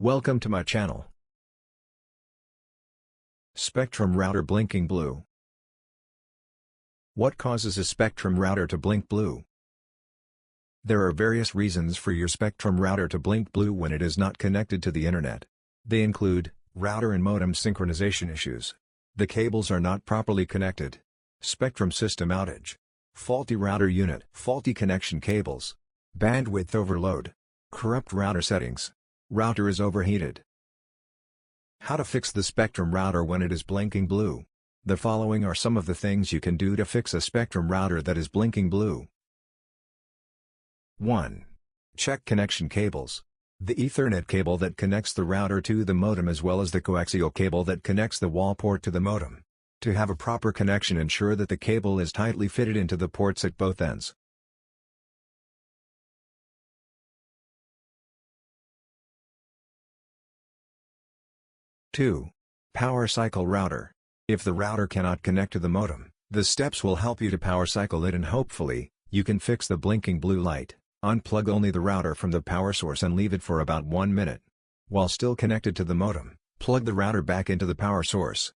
Welcome to my channel. Spectrum router blinking blue. What causes a Spectrum router to blink blue? There are various reasons for your Spectrum router to blink blue when it is not connected to the internet. They include router and modem synchronization issues. The cables are not properly connected. Spectrum system outage. Faulty router unit. Faulty connection cables. Bandwidth overload. Corrupt router settings. Router is overheated. How to fix the Spectrum router when it is blinking blue. The following are some of the things you can do to fix a Spectrum router that is blinking blue. 1. Check connection cables. The Ethernet cable that connects the router to the modem as well as the coaxial cable that connects the wall port to the modem. To have a proper connection, ensure that the cable is tightly fitted into the ports at both ends. 2. Power cycle router. If the router cannot connect to the modem, the steps will help you to power cycle it and hopefully, you can fix the blinking blue light. Unplug only the router from the power source and leave it for about 1 minute. While still connected to the modem, plug the router back into the power source.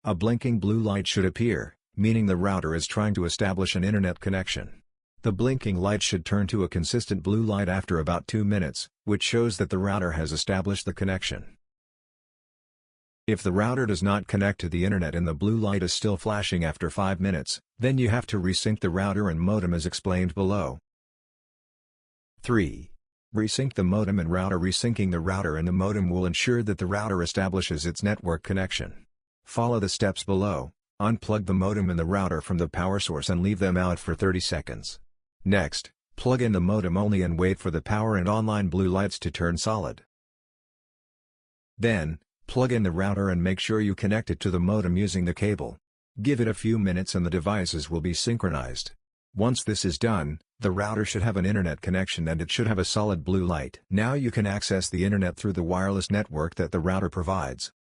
A blinking blue light should appear, meaning the router is trying to establish an internet connection. The blinking light should turn to a consistent blue light after about 2 minutes, which shows that the router has established the connection. If the router does not connect to the internet and the blue light is still flashing after 5 minutes, then you have to resync the router and modem as explained below. 3. Resync the modem and router. Resyncing the router and the modem will ensure that the router establishes its network connection. Follow the steps below. Unplug the modem and the router from the power source and leave them out for 30 seconds. Next, plug in the modem only and wait for the power and online blue lights to turn solid. Then, plug in the router and make sure you connect it to the modem using the cable. Give it a few minutes and the devices will be synchronized. Once this is done, the router should have an internet connection and it should have a solid blue light. Now you can access the internet through the wireless network that the router provides.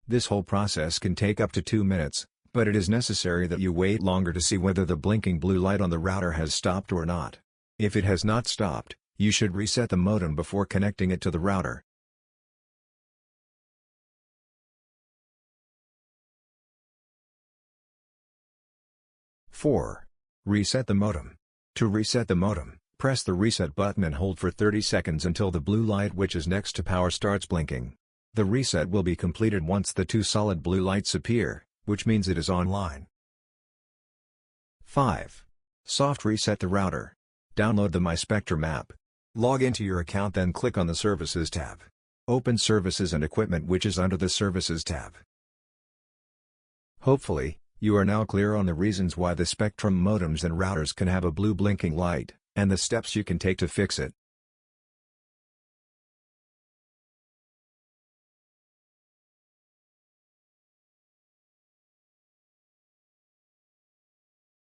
This whole process can take up to 2 minutes, but it is necessary that you wait longer to see whether the blinking blue light on the router has stopped or not. If it has not stopped, you should reset the modem before connecting it to the router. Four. Reset the modem. To reset the modem, press the reset button and hold for 30 seconds until the blue light which is next to power starts blinking. The reset will be completed once the 2 solid blue lights appear, which means it is online. 5. Soft reset the router. Download the MySpectrum app. Log into your account, then click on the Services tab. Open Services and Equipment, which is under the Services tab. Hopefully, you are now clear on the reasons why the Spectrum modems and routers can have a blue blinking light, and the steps you can take to fix it.